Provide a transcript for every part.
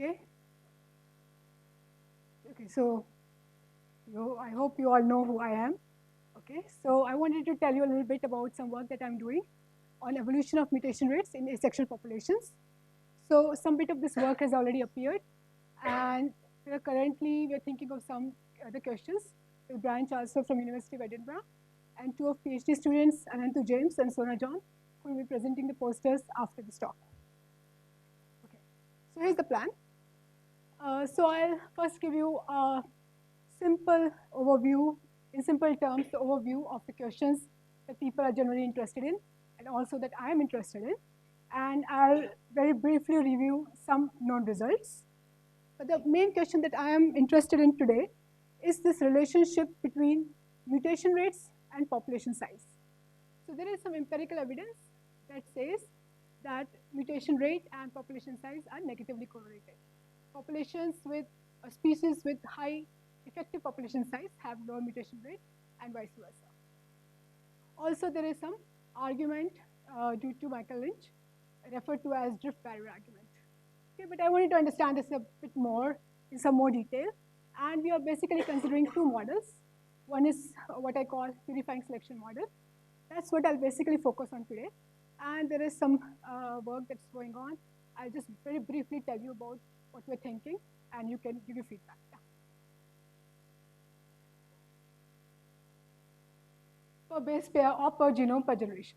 Okay. Okay, so I hope you all know who I am. Okay, so I wanted to tell you a little bit about some work that I'm doing on evolution of mutation rates in asexual populations. So some bit of this work has already appeared, and currently we're thinking of some other questions with Brian Charleston from University of Edinburgh, and two of PhD students, Anantu James and Sona John, who will be presenting the posters after this talk. Okay, so here's the plan. So I'll first give you a simple overview, in simple terms, the overview of the questions that people are generally interested in, and also that I am interested in. And I'll very briefly review some known results. But the main question that I am interested in today is this relationship between mutation rates and population size. So there is some empirical evidence that says that mutation rate and population size are negatively correlated. Populations with species with high effective population size have lower mutation rate and vice versa. Also, there is some argument due to Michael Lynch, referred to as drift barrier argument. Okay, but I wanted to understand this a bit more in some more detail. And we are basically considering two models. One is what I call purifying selection model. That's what I'll basically focus on today. And there is some work that's going on. I'll just very briefly tell you about what we're thinking, and you can give your feedback. Yeah. Per base pair or per genome per generation.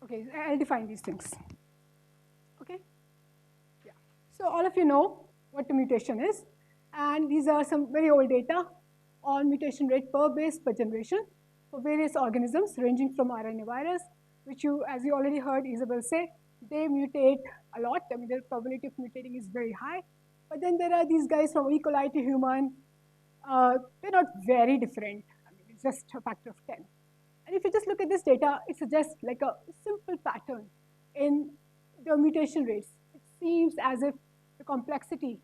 Okay, I'll define these things. Okay? Yeah. So all of you know what a mutation is, and these are some very old data on mutation rate per base per generation for various organisms ranging from RNA virus, which you, as you already heard Isabel say, they mutate a lot. I mean, their probability of mutating is very high. But then there are these guys from E. coli to human. They're not very different. I mean, it's just a factor of 10. And if you just look at this data, it suggests like a simple pattern in the mutation rates. It seems as if the complexity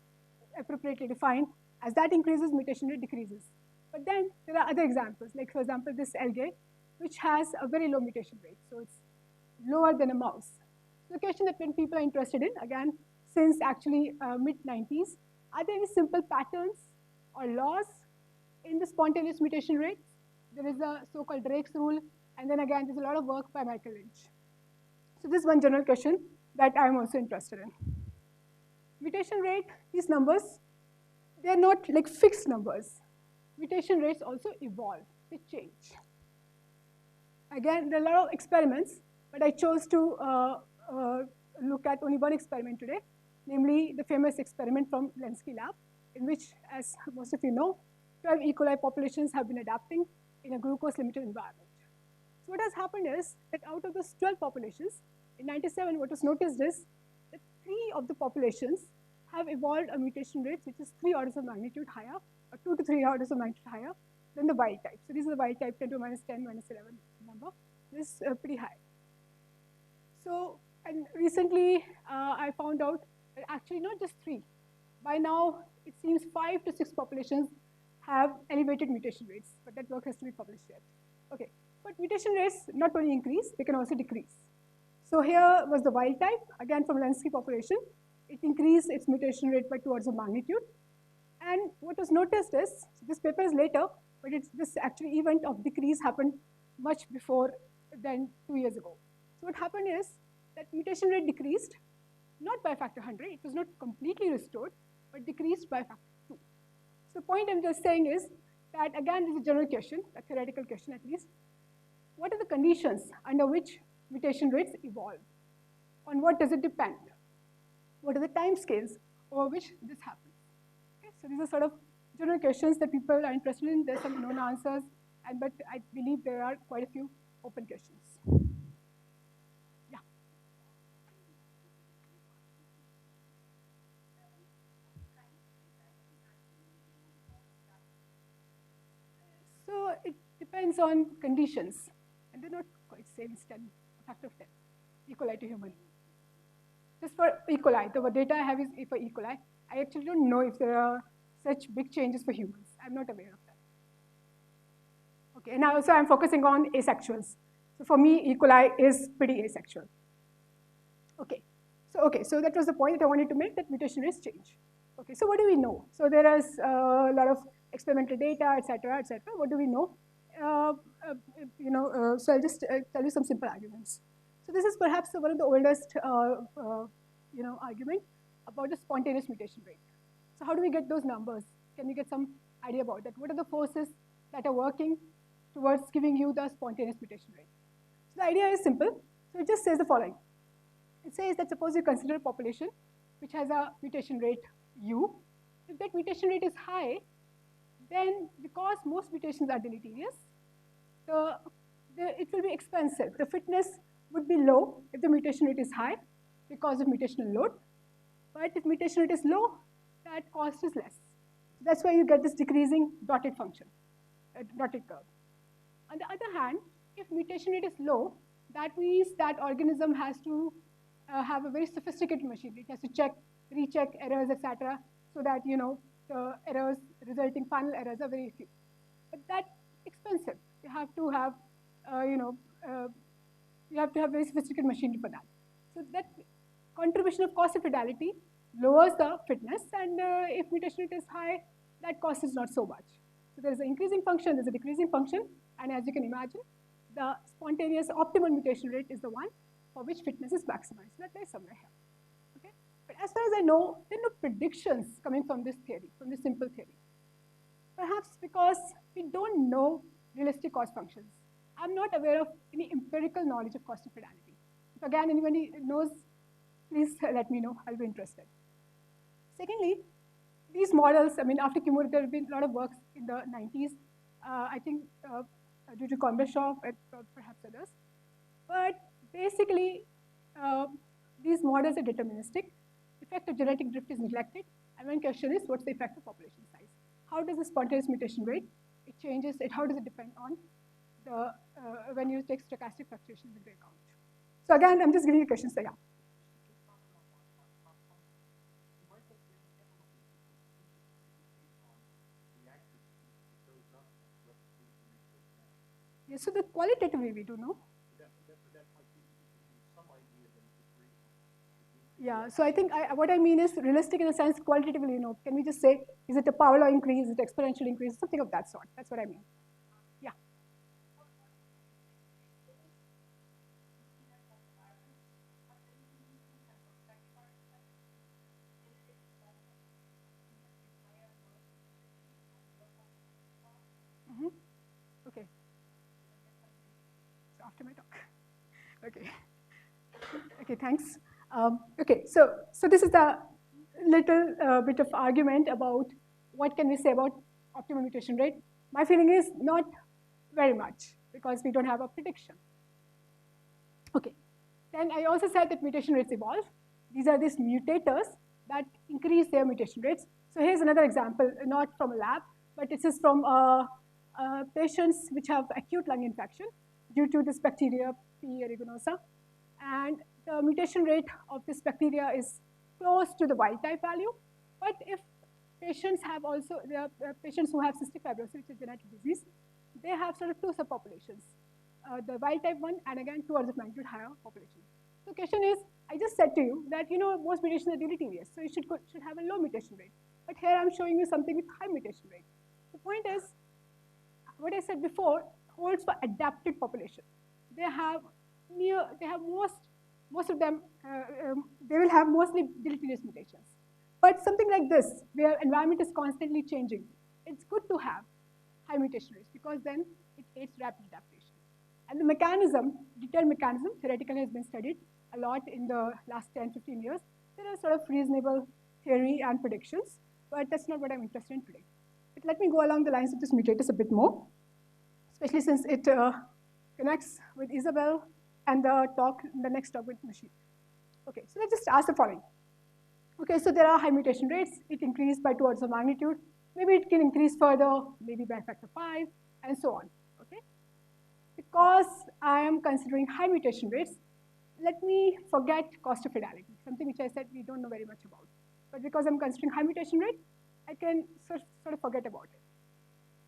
appropriately defined, as that increases, mutation rate decreases. But then there are other examples, like for example, this algae, which has a very low mutation rate. So it's lower than a mouse. So the question that when people are interested in, again, since actually mid-90s, are there any simple patterns or laws in the spontaneous mutation rates? There is a so-called Drake's rule, and then again, there's a lot of work by Michael Lynch. So this is one general question that I'm also interested in. Mutation rate, these numbers, they're not like fixed numbers. Mutation rates also evolve, they change. Again, there are a lot of experiments, but I chose to look at only one experiment today, namely the famous experiment from Lenski lab, in which, as most of you know, 12 E. coli populations have been adapting in a glucose-limited environment. So what has happened is that out of those 12 populations, in 97, what was noticed is that 3 of the populations have evolved a mutation rate which is 3 orders of magnitude higher, or 2 to 3 orders of magnitude higher than the wild type. So these are the wild type 10 to minus 10, minus 11 number. This is pretty high. So, and recently I found out that actually not just 3. By now, it seems 5 to 6 populations have elevated mutation rates, but that work has to be published yet. Okay, but mutation rates not only increase, they can also decrease. So here was the wild type, again from Lenski population. It increased its mutation rate by 2 orders of magnitude. And what was noticed is, so this paper is later, but this actually event of decrease happened much before than 2 years ago. So what happened is that mutation rate decreased, not by factor 100, it was not completely restored, but decreased by factor 2. So the point I'm just saying is that, again, this is a general question, a theoretical question at least. What are the conditions under which mutation rates evolve? On what does it depend? What are the time scales over which this happens? Okay, so these are sort of general questions that people are interested in. There's some known answers, but I believe there are quite a few open questions. Yeah. So it depends on conditions, and they're not quite same as 10, a factor of 10, E. coli to human. Just for E. coli, the data I have is for E. coli. I actually don't know if there are such big changes for humans. I'm not aware of that. Okay, and also I'm focusing on asexuals. So for me, E. coli is pretty asexual. Okay, So, okay, so that was the point that I wanted to make, that mutation rates change. Okay, so what do we know? So there is a lot of experimental data, et cetera, et cetera. What do we know? So I'll just tell you some simple arguments. So this is perhaps one of the oldest, argument about the spontaneous mutation rate. So how do we get those numbers? Can we get some idea about that? What are the forces that are working towards giving you the spontaneous mutation rate? So the idea is simple. So it just says the following. It says that suppose you consider a population which has a mutation rate U. If that mutation rate is high, then because most mutations are deleterious, it will be expensive. The fitness would be low if the mutation rate is high because of mutational load. But if mutation rate is low, that cost is less. So that's why you get this decreasing dotted function, dotted curve. On the other hand, if mutation rate is low, that means that organism has to have a very sophisticated machinery. It has to check, recheck errors, etc., so that the errors, resulting final errors, are very few. But that's expensive. You have to have, very sophisticated machinery for that. So that contribution of cost of fidelity lowers the fitness, and if mutation rate is high, that cost is not so much. So there's an increasing function, there's a decreasing function, and as you can imagine, the spontaneous optimal mutation rate is the one for which fitness is maximized. So that lies somewhere here. Okay? But as far as I know, there are no predictions coming from this theory, from this simple theory. Perhaps because we don't know realistic cost functions. I'm not aware of any empirical knowledge of cost of fidelity. If again anybody knows, please let me know. I'll be interested. Secondly, these models, after Kimura, there have been a lot of works in the 90s, I think due to Kondrashov and perhaps others. But basically, these models are deterministic. Effect of genetic drift is neglected. And one question is, what's the effect of population size? How does the spontaneous mutation rate, it changes, how does it depend on the, when you take stochastic fluctuations into account? So again, I'm just giving you questions, so yeah. Yeah, so the qualitatively we do know. Yeah, so I think what I mean is realistic in a sense, qualitatively, can we just say, is it a power law increase, is it exponential increase, something of that sort. That's what I mean. Yeah. Okay. So after my talk. Okay. Okay, thanks. Okay, so this is the little bit of argument about what can we say about optimal mutation rate. My feeling is not very much because we don't have a prediction. Okay, then I also said that mutation rates evolve. These are these mutators that increase their mutation rates. So here's another example, not from a lab, but this is from patients which have acute lung infection due to this bacteria, P. aeruginosa. And the mutation rate of this bacteria is close to the wild type value. But if patients have also, there are patients who have cystic fibrosis, which is a genetic disease, they have sort of two subpopulations, the wild type one, and again, 2 orders of magnitude higher population. So the question is, I just said to you that most mutations are deleterious, so you should have a low mutation rate. But here I'm showing you something with high mutation rate. The point is, what I said before holds for adapted population. They have most of them, they will have mostly deleterious mutations. But something like this, where environment is constantly changing, it's good to have high mutation rates because then it aids rapid adaptation. And the mechanism, detailed mechanism, theoretically has been studied a lot in the last 10, 15 years. There are sort of reasonable theory and predictions, but that's not what I'm interested in today. But let me go along the lines of this mutators a bit more, especially since it connects with Isabel and the next talk with machine. Okay, so let's just ask the following. Okay, so there are high mutation rates. It increased by 2 orders of magnitude. Maybe it can increase further, maybe by a factor 5, and so on. Okay, because I am considering high mutation rates, let me forget cost of fidelity, something which I said we don't know very much about. But because I'm considering high mutation rate, I can sort of forget about it.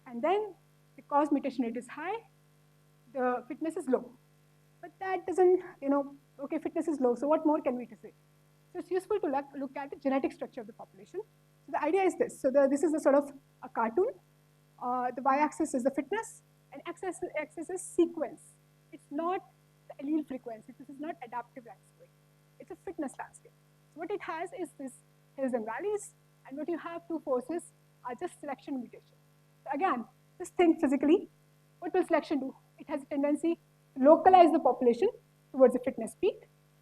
And then, because mutation rate is high, the fitness is low. But that doesn't, okay, fitness is low, so what more can we say? So it's useful to look at the genetic structure of the population. So the idea is this. So this is a sort of a cartoon. The y-axis is the fitness, and x-axis is sequence. It's not the allele frequency. This is not adaptive landscape. It's a fitness landscape. So what it has is this hills and valleys, and what you have two forces are just selection and mutation. So again, just think physically. What will selection do? It has a tendency to localize the population towards the fitness peak,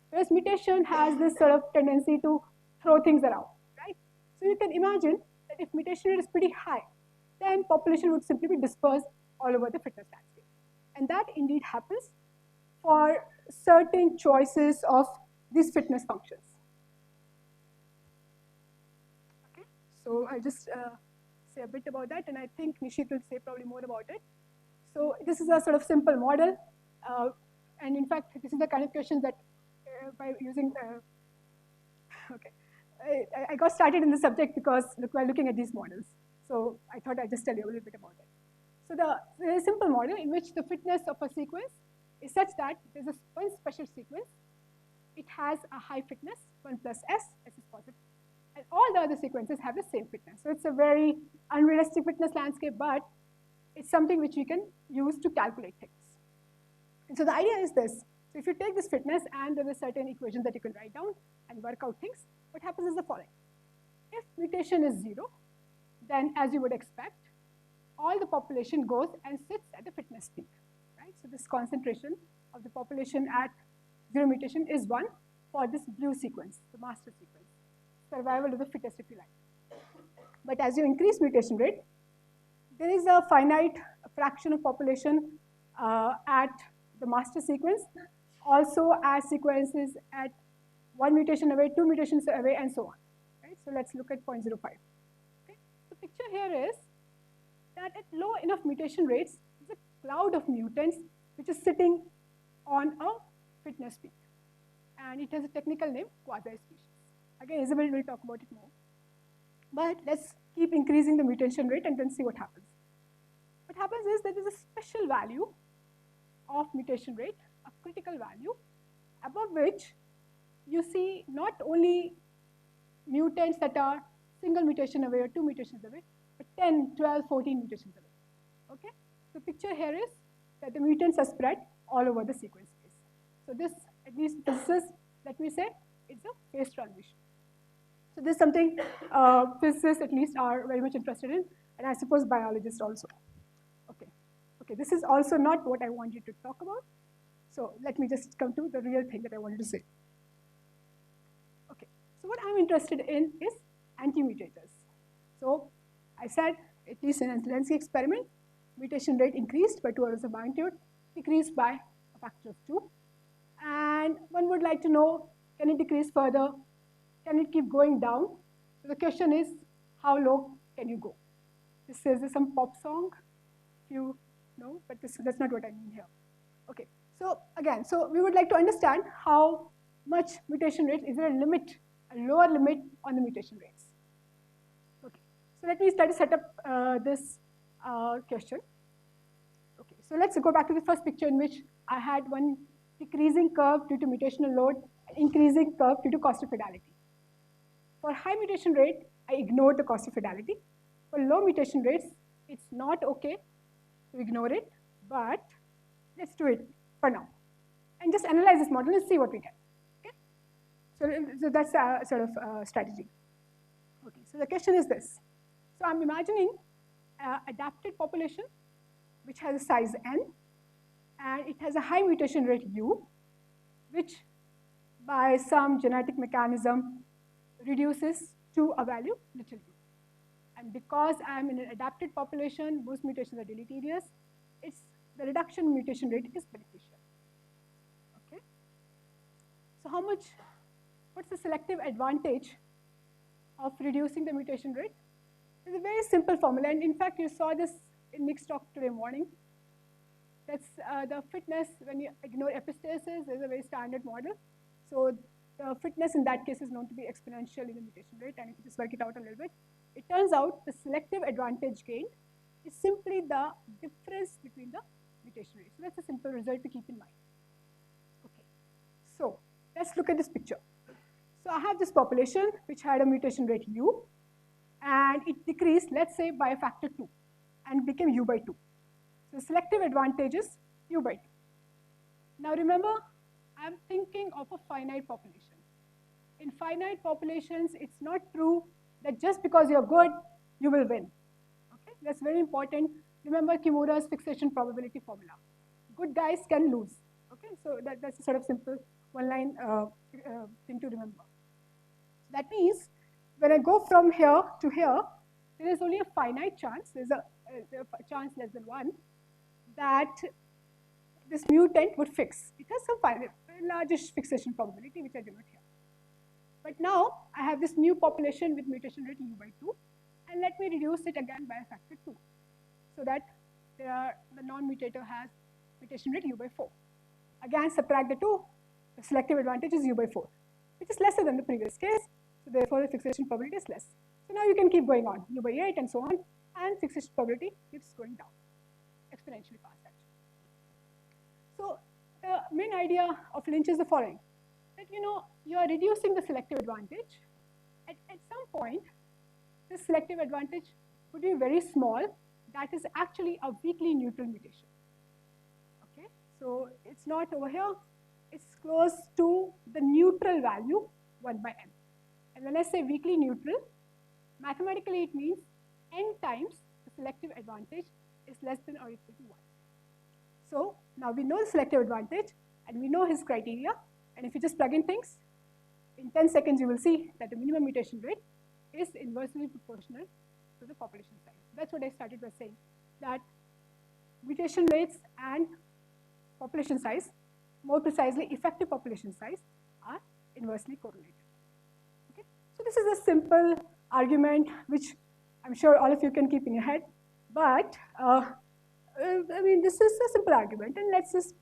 whereas mutation has this sort of tendency to throw things around, right? So you can imagine that if mutation rate is pretty high, then population would simply be dispersed all over the fitness landscape. And that indeed happens for certain choices of these fitness functions. Okay, so I'll just say a bit about that, and I think Nishit will say probably more about it. So this is a sort of simple model, and in fact, this is the kind of questions that by using, okay, I got started in the subject because while looking at these models. So I thought I'd just tell you a little bit about it. So there is a simple model in which the fitness of a sequence is such that there's one special sequence. It has a high fitness, 1 plus S is positive. And all the other sequences have the same fitness. So it's a very unrealistic fitness landscape, but it's something which we can use to calculate things. And so the idea is this. So if you take this fitness and there are certain equations that you can write down and work out things, what happens is the following. If mutation is 0, then as you would expect, all the population goes and sits at the fitness peak, right? So this concentration of the population at 0 mutation is 1 for this blue sequence, the master sequence, survival of the fittest if you like. But as you increase mutation rate, there is a finite fraction of population at the master sequence, also as sequences at 1 mutation away, 2 mutations away, and so on. Right? So let's look at 0.05. Okay? The picture here is that at low enough mutation rates, there's a cloud of mutants which is sitting on a fitness peak. And it has a technical name, quasi-species. Again, Isabel will talk about it more. But let's keep increasing the mutation rate and then see what happens. What happens is that there's a special value of mutation rate, a critical value, above which you see not only mutants that are single mutation away or 2 mutations away, but 10, 12, 14 mutations away. Okay? The picture here is that the mutants are spread all over the sequence space. So this, at least physicists, let me say, it's a phase transition. So this is something physicists at least are very much interested in, and I suppose biologists also. Okay, this is also not what I want you to talk about. So let me just come to the real thing that I wanted to say. Okay, so what I'm interested in is antimutators. So I said, at least in a Lenski experiment, mutation rate increased by 2 orders of magnitude, decreased by a factor of 2. And one would like to know, can it decrease further? Can it keep going down? So the question is, how low can you go? This is some pop song, if you know, but that's not what I mean here. Okay, so again, so we would like to understand how much mutation rate, is there a limit, a lower limit on the mutation rates? Okay, so let me try to set up this question. Okay, so let's go back to the first picture in which I had one decreasing curve due to mutational load, increasing curve due to cost of fidelity. For high mutation rate, I ignored the cost of fidelity. For low mutation rates, it's not okay to ignore it, but let's do it for now. And just analyze this model and see what we get. Okay? So that's a sort of strategy. Okay, so the question is this. So I'm imagining an adapted population which has a size n, and it has a high mutation rate u, which by some genetic mechanism reduces to a value little u. And because I'm in an adapted population, most mutations are deleterious, the reduction in mutation rate is beneficial. Okay? So what's the selective advantage of reducing the mutation rate? It's a very simple formula, and in fact, you saw this in Nick's talk today morning. That's the fitness, when you ignore epistasis, is a very standard model. So the fitness in that case is known to be exponential in the mutation rate, and if you just work it out a little bit, it turns out the selective advantage gained is simply the difference between the mutation rates. So that's a simple result to keep in mind. Okay, so let's look at this picture. So I have this population which had a mutation rate U, and it decreased, let's say, by a factor 2, and became U by 2. So selective advantage is U by 2. Now remember, I'm thinking of a finite population. In finite populations, it's not true that just because you're good, you will win. Okay, that's very important. Remember Kimura's fixation probability formula. Good guys can lose. Okay, so that's a sort of simple one-line thing to remember. That means when I go from here to here, there is only a finite chance, there's a chance less than 1, that this mutant would fix. It has some largest fixation probability, which I do not here. But now I have this new population with mutation rate U by 2, and let me reduce it again by a factor 2, so that the non-mutator has mutation rate U by 4. Again, subtract the 2, the selective advantage is U by 4, which is lesser than the previous case, so therefore the fixation probability is less. So now you can keep going on, U by 8 and so on, and fixation probability keeps going down, exponentially past that. So the main idea of Lynch is the following, that you are reducing the selective advantage. At some point, this selective advantage would be very small. That is actually a weakly neutral mutation. Okay, so it's not over here. It's close to the neutral value 1 by n. And when I say weakly neutral, mathematically it means n times the selective advantage is less than or equal to 1. So now we know the selective advantage and we know his criteria, and if you just plug in things, in 10 seconds you will see that the minimum mutation rate is inversely proportional to the population size. That's what I started by saying, that mutation rates and population size, more precisely effective population size, are inversely correlated. Okay? So this is a simple argument which I'm sure all of you can keep in your head, but I mean, this is a simple argument, and let's just,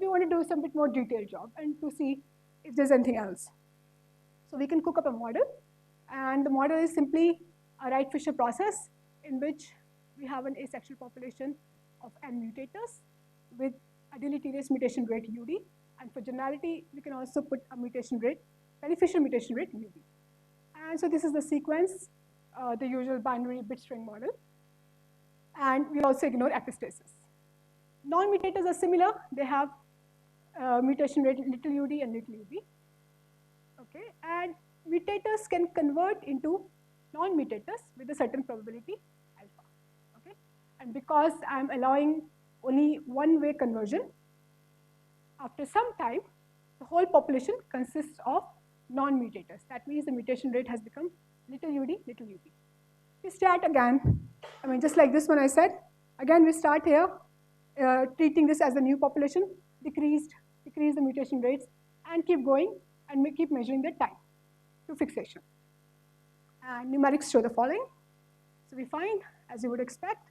we want to do some bit more detailed job and to see if there's anything else. So we can cook up a model, and the model is simply a Wright-Fisher process in which we have an asexual population of n mutators with a deleterious mutation rate UD, and for generality, we can also put a mutation rate, beneficial mutation rate UB. And so this is the sequence, the usual binary bit string model. And we also ignore epistasis. Non-mutators are similar. They have mutation rate little ud and little ub. Okay, and mutators can convert into non-mutators with a certain probability alpha. Okay, and because I'm allowing only one-way conversion, after some time, the whole population consists of non-mutators. That means the mutation rate has become little ud, little ub. We start again. I mean, just like this one I said, again we start here, treating this as a new population, decrease the mutation rates, and keep going, and we keep measuring the time to fixation. And numerics show the following. So we find, as you would expect,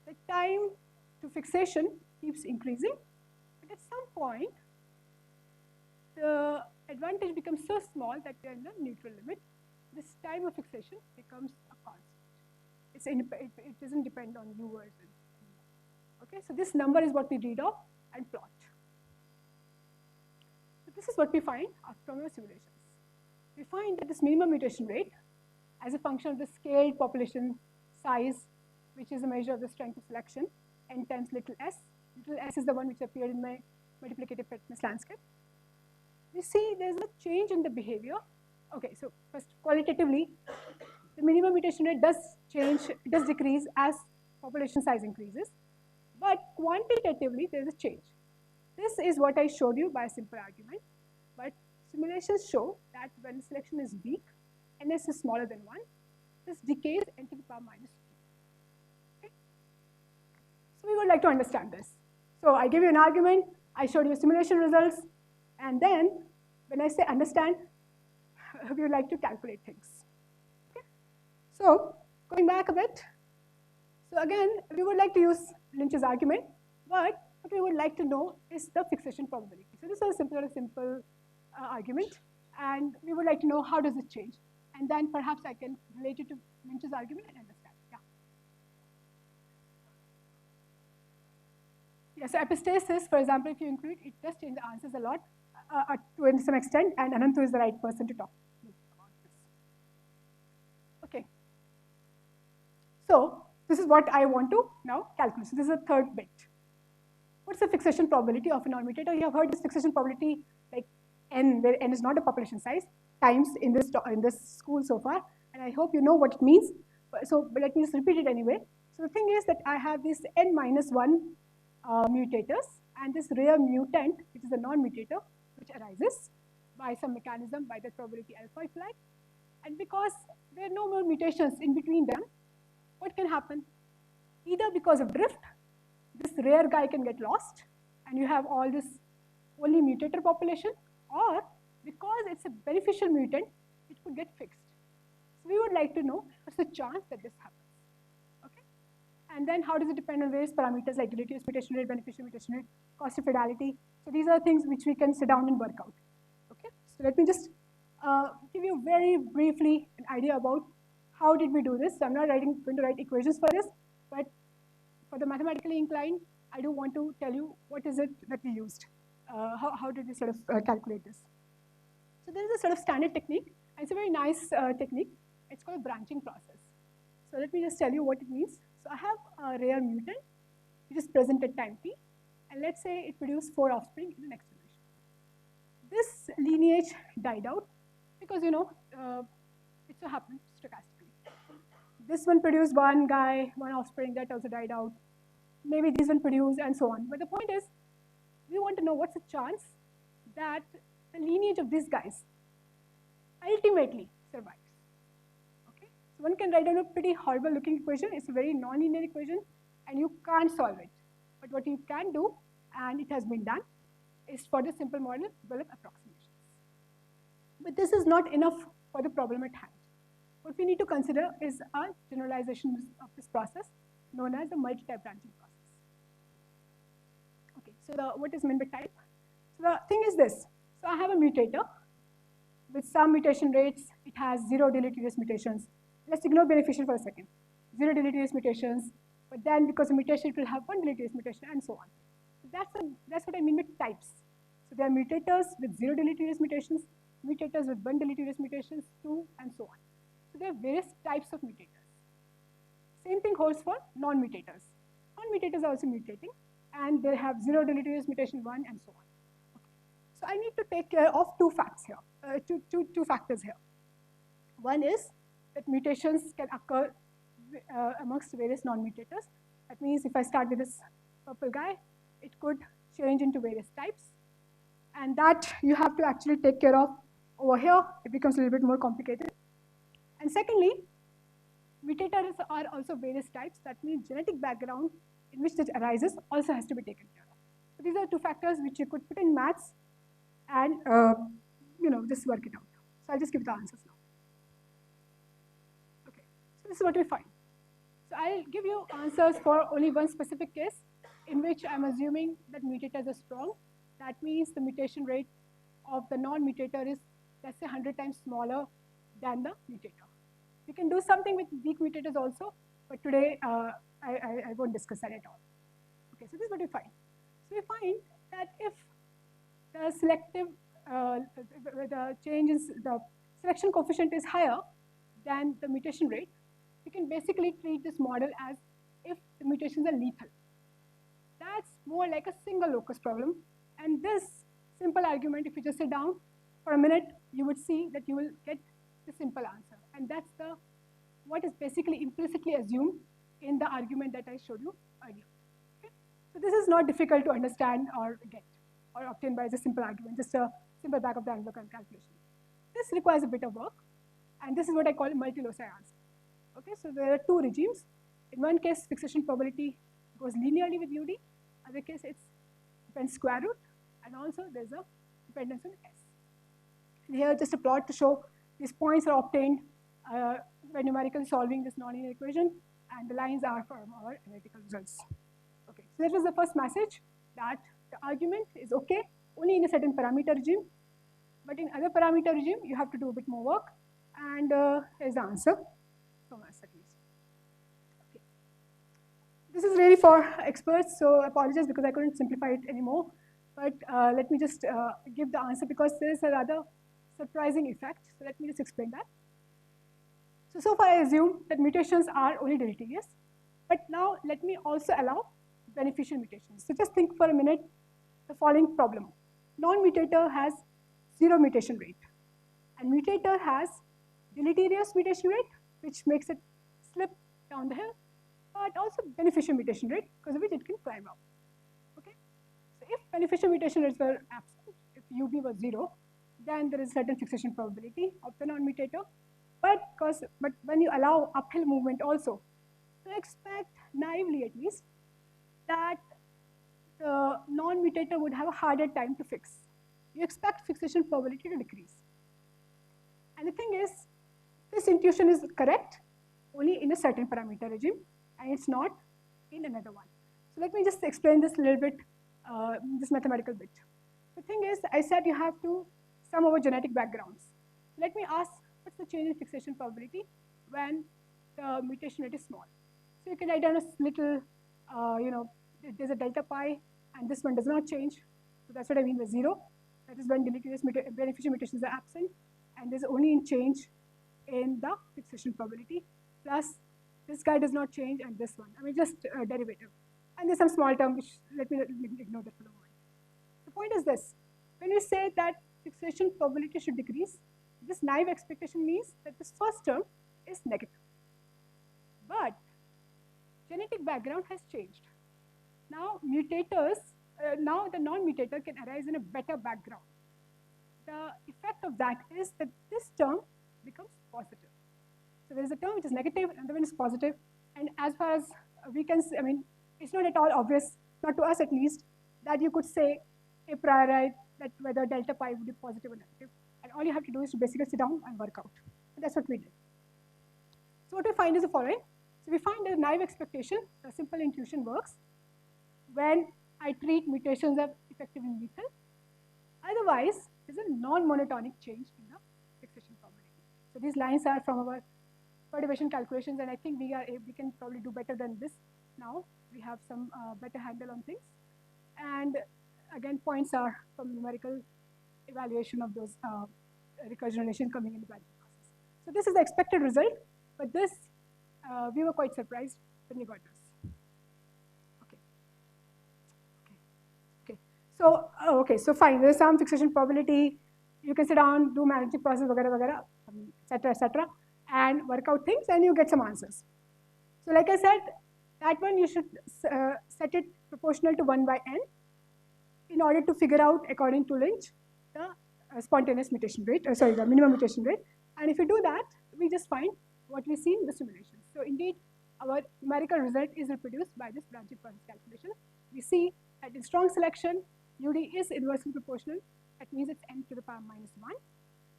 the time to fixation keeps increasing, but at some point, the advantage becomes so small that we are in the neutral limit. This time of fixation becomes a constant. It doesn't depend on U versus. Okay, so this number is what we read off and plot. So this is what we find from our simulations. We find that this minimum mutation rate, as a function of the scaled population size, which is a measure of the strength of selection, n times little s. Little s is the one which appeared in my multiplicative fitness landscape. We see there's a change in the behavior. Okay, so first qualitatively, the minimum mutation rate does change, it does decrease as population size increases, but quantitatively there's a change. This is what I showed you by a simple argument, but simulations show that when selection is weak, ns is smaller than 1, this decays n to the power minus 2. Okay? So we would like to understand this. So I give you an argument, I showed you simulation results, and then when I say understand, we would like to calculate things. Okay? So going back a bit, so again, we would like to use Lynch's argument, but what we would like to know is the fixation probability. So this is a simple argument, and we would like to know how does it change. And then perhaps I can relate it to Lynch's argument and understand. Yeah. Yeah, so epistasis, for example, if you include, it does change the answers a lot. to some extent, and Anantu is the right person to talk about this. Okay. So this is what I want to now calculate. So this is the third bit. What's the fixation probability of a non-mutator? You have heard this fixation probability like n, where n is not a population size, times in this school so far, and I hope you know what it means. So but let me just repeat it anyway. So the thing is that I have this n minus 1 mutators and this rare mutant, which is a non-mutator, which arises by some mechanism, by the probability alpha, if you like. And because there are no more mutations in between them, what can happen? Either because of drift, this rare guy can get lost, and you have all this only mutator population, or because it's a beneficial mutant, it could get fixed. So we would like to know what's the chance that this happens. Okay? And then how does it depend on various parameters like deleterious mutation rate, beneficial mutation rate, cost of fidelity. So these are things which we can sit down and work out. Okay? So let me just give you very briefly an idea about how did we do this. So I'm not going to write equations for this, but for the mathematically inclined, I do want to tell you what is it that we used. How did we sort of calculate this? So there is a sort of standard technique, and it's a very nice technique. It's called a branching process. So let me just tell you what it means. So I have a rare mutant, which is present at time t, and let's say it produced 4 offspring in the next generation. This lineage died out because, you know, it so happened stochastically. This one produced one guy, one offspring, that also died out. Maybe this one produced, and so on. But the point is, we want to know what's the chance that the lineage of these guys ultimately survives. Okay? So one can write down a pretty horrible looking equation. It's a very nonlinear equation, and you can't solve it. But what you can do, and it has been done, is for this simple model, develop approximations. But this is not enough for the problem at hand. What we need to consider is a generalization of this process known as the multi-type branching process. Okay, so what is meant by type? So the thing is this. So I have a mutator with some mutation rates. It has 0 deleterious mutations. Let's ignore beneficial for a second. 0 deleterious mutations, but then because of mutation, it will have 1 deleterious mutation, and so on. So that's what I mean with types. So there are mutators with 0 deleterious mutations, mutators with 1 deleterious mutations, 2, and so on. So there are various types of mutators. Same thing holds for non-mutators. Non-mutators are also mutating, and they have 0 deleterious mutation 1, and so on. Okay. So I need to take care of two facts here, two factors here. One is that mutations can occur amongst various non-mutators. That means if I start with this purple guy, it could change into various types. And that you have to actually take care of over here. It becomes a little bit more complicated. And secondly, mutators are also various types. That means genetic background in which this arises also has to be taken care of. So these are two factors which you could put in maths and just work it out. So I'll just give the answers now. Okay, so this is what we find. So I'll give you answers for only one specific case in which I'm assuming that mutators are strong. That means the mutation rate of the non-mutator is, let's say, 100 times smaller than the mutator. We can do something with weak mutators also, but today I won't discuss that at all. Okay, so this is what we find. So we find that if the selective, the changes, the selection coefficient is higher than the mutation rate, we can basically treat this model as if the mutations are lethal. That's more like a single locus problem. And this simple argument, if you just sit down for a minute, you would see that you will get the simple answer. And that's what is basically implicitly assumed in the argument that I showed you earlier. Okay? So this is not difficult to understand or get or obtain by just simple argument, just a simple back of the envelope calculation. This requires a bit of work, and this is what I call a multi-loci answer. Okay, so there are two regimes. In one case, fixation probability goes linearly with UD. Other case, it depends square root, and also there's a dependence on S. And here, just a plot to show these points are obtained by numerically solving this nonlinear equation, and the lines are from our analytical results. Okay, so that was the first message, that the argument is okay only in a certain parameter regime, but in other parameter regime, you have to do a bit more work, and here's the answer from us at least. Okay. This is really for experts, so I apologize because I couldn't simplify it anymore. But let me just give the answer because there is a rather surprising effect. So let me just explain that. So far I assume that mutations are only deleterious, but now let me also allow beneficial mutations. So just think for a minute the following problem. Non-mutator has 0 mutation rate, and mutator has deleterious mutation rate, which makes it slip down the hill, but also beneficial mutation rate, because of which it can climb up. Okay? So if beneficial mutation rates were absent, if UB was 0, then there is certain fixation probability of the non-mutator. But when you allow uphill movement also, you expect, naively at least, that the non-mutator would have a harder time to fix. You expect fixation probability to decrease. And the thing is, this intuition is correct only in a certain parameter regime, and it's not in another one. So let me just explain this a little bit, this mathematical bit. The thing is, I said you have to sum over genetic backgrounds. Let me ask, what's the change in fixation probability when the mutation rate is small? So you can write down a little, there's a delta pi, and this one does not change. So that's what I mean by 0. That is when deleterious beneficial mutations are absent, and there's only a change in the fixation probability. Plus, this guy does not change, and this one. I mean, just derivative. And there's some small term, which let me ignore that for the moment. The point is this. When we say that fixation probability should decrease, this naive expectation means that this first term is negative. But genetic background has changed. Now mutators, now the non-mutator can arise in a better background. The effect of that is that this term becomes positive. So there is a term which is negative, and the one is positive. And as far as we can see, I mean, it's not at all obvious, not to us at least, that you could say a priori that whether delta pi would be positive or negative. And all you have to do is to basically sit down and work out. And that's what we did. So what we find is the following. So we find a naive expectation, the simple intuition works when I treat mutations as effectively lethal. Otherwise, there's a non-monotonic change in the fixation probability. So these lines are from our perturbation calculations, and I think we can probably do better than this now. We have some better handle on things. And again, points are from numerical evaluation of those recursion relations coming in the planning process. So this is the expected result, but this, we were quite surprised when we got this. So fine, there's some fixation probability. You can sit down, do managing process, etc., and work out things, and you get some answers. So like I said, that one you should set it proportional to 1 by n in order to figure out, according to Lynch, the spontaneous mutation rate, the minimum mutation rate. And if you do that, we just find what we see in the simulation. So indeed, our numerical result is reproduced by this branching process calculation. We see that in strong selection, UD is inversely proportional. That means it's n to the power minus 1.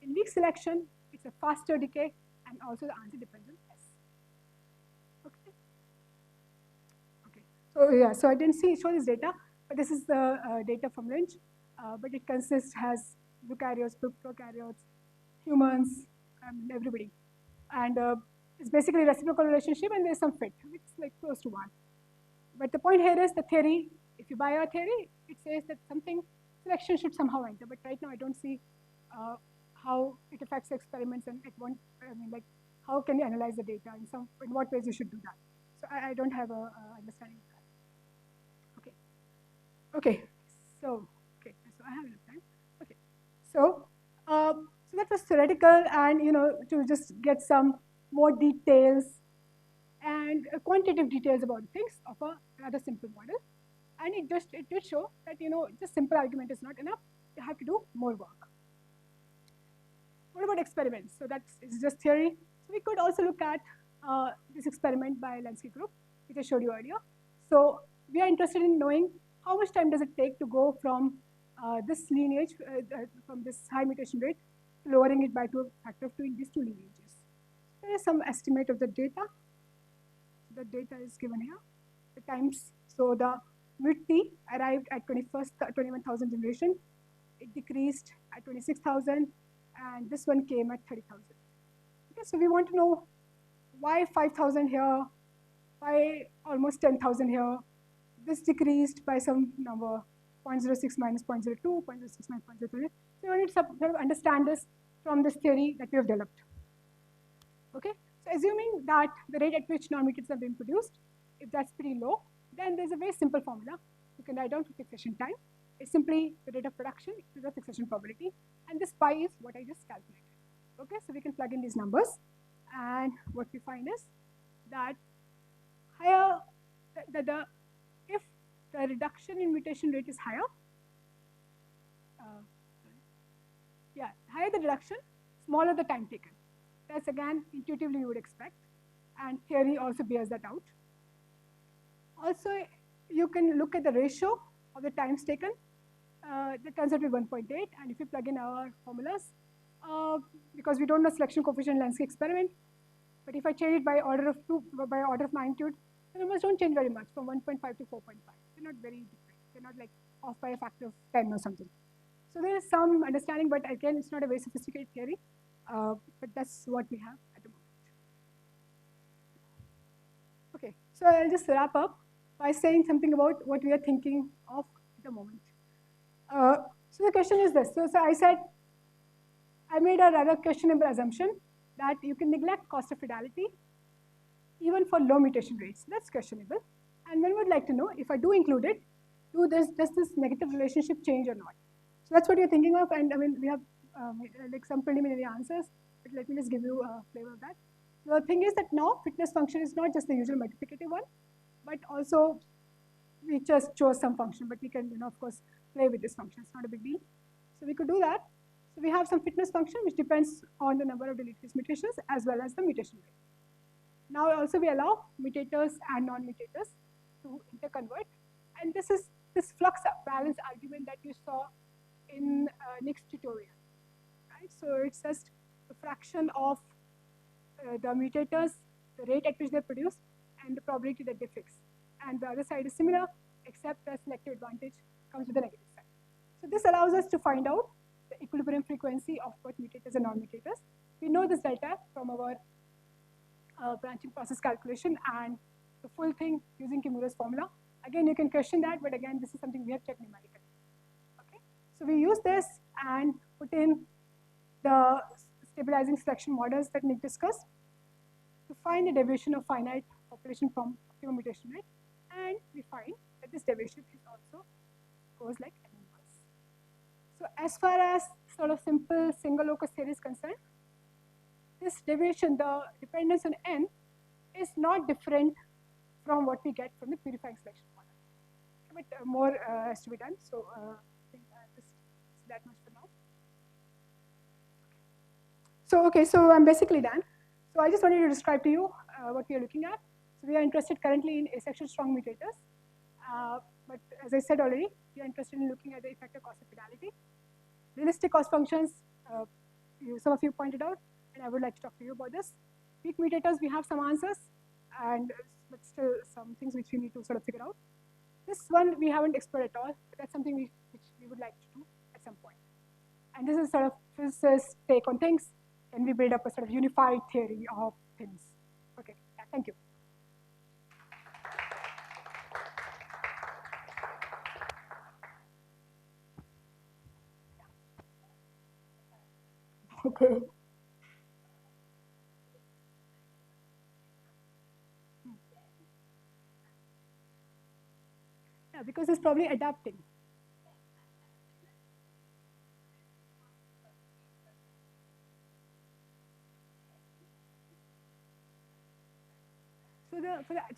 In weak selection, it's a faster decay, and also the answer depends on S. Okay. So yeah, so I didn't show this data, but this is the data from Lynch. But it has eukaryotes, prokaryotes, humans, everybody. And it's basically a reciprocal relationship, and there's some fit, which is like close to 1. But the point here is the theory. If you buy our theory, it says that something selection should somehow enter. But right now, I don't see how it affects experiments, and how can you analyze the data, in what ways you should do that. So I don't have a understanding of that. Okay. So I have enough time. Okay. So that was theoretical, and to just get some more details and quantitative details about things of a rather simple model. And it did show that just simple argument is not enough. You have to do more work. What about experiments? So it's just theory. So we could also look at this experiment by Lenski group, which I showed you earlier. So we are interested in knowing how much time does it take to go from this lineage, from this high mutation rate, to lowering it by a factor of 2 in these 2 lineages. There is some estimate of the data. The data is given here. The times. So the Mut-T arrived at 21,000 generation. It decreased at 26,000, and this one came at 30,000. Okay, so we want to know why 5,000 here, why almost 10,000 here. This decreased by some number, 0.06 minus 0.02, 0.06 minus 0.03. So we need to sort of understand this from this theory that we have developed. Okay, so assuming that the rate at which nonmutators are being produced, if that's pretty low, then there's a very simple formula you can write down for fixation time. It's simply the rate of production to the fixation probability, and this pi is what I just calculated. Okay, so we can plug in these numbers, and what we find is that higher if the reduction in mutation rate is higher, higher the reduction, smaller the time taken. That's again intuitively you would expect, and theory also bears that out. Also, you can look at the ratio of the times taken. That turns out to be 1.8, and if you plug in our formulas, because we don't know selection coefficient Lenski experiment, but if I change it by order of magnitude, the numbers don't change very much from 1.5 to 4.5. They're not very different. They're not like off by a factor of 10 or something. So there is some understanding, but again, it's not a very sophisticated theory. But that's what we have at the moment. Okay, so I'll just wrap up by saying something about what we are thinking of at the moment. So the question is this. So I said, I made a rather questionable assumption that you can neglect cost of fidelity even for low mutation rates. That's questionable. And one would like to know, if I do include it, does this negative relationship change or not? So that's what you're thinking of, and I mean, we have like some preliminary answers, but let me just give you a flavor of that. The thing is that now fitness function is not just the usual multiplicative one, but also we just chose some function, but we can, of course, play with this function. It's not a big deal. So we could do that. So we have some fitness function which depends on the number of deleterious mutations as well as the mutation rate. Now also we allow mutators and non-mutators to interconvert, and this is this flux balance argument that you saw in Nick's tutorial. Right? So it's just the fraction of the mutators, the rate at which they're produced, and the probability that they fix. And the other side is similar, except the selective advantage comes with the negative side. So this allows us to find out the equilibrium frequency of both mutators and non-mutators. We know this delta from our branching process calculation and the full thing using Kimura's formula. Again, you can question that, but again, this is something we have checked numerically. Okay, so we use this and put in the stabilizing selection models that Nick discussed to find the deviation of finite population from optimum mutation rate, and we find that this deviation is also goes like n inverse. So as far as sort of simple single locus theory is concerned, this deviation, the dependence on n, is not different from what we get from the purifying selection model. But more has to be done, so I think just that much for now. So okay, so I'm basically done. So I just wanted to describe to you what we are looking at. So we are interested currently in asexual strong mutators, but as I said already, we are interested in looking at the effect of cost of fidelity. Realistic cost functions, some of you pointed out, and I would like to talk to you about this. Weak mutators, we have some answers, but still some things which we need to sort of figure out. This one we haven't explored at all, but that's something which we would like to do at some point. And this is sort of physicists' take on things, and we build up a sort of unified theory of things. Okay, yeah, thank you. Okay. Yeah, because it's probably adapting.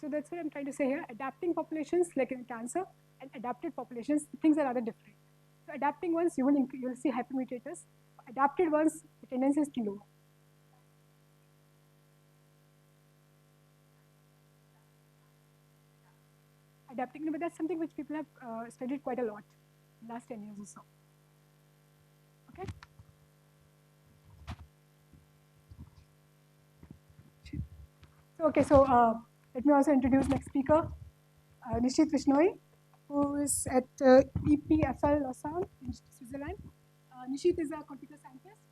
So that's what I'm trying to say here. Adapting populations, like in cancer, and adapted populations, things are rather different. So adapting ones, you'll see hypermutators. Adapted ones, the tendency is to low. Adapting, but that's something which people have studied quite a lot in the last 10 years or so. Okay. Okay, so let me also introduce next speaker, Nishit Vishnoi, who is at EPFL Lausanne in Switzerland. Nishit is a computer scientist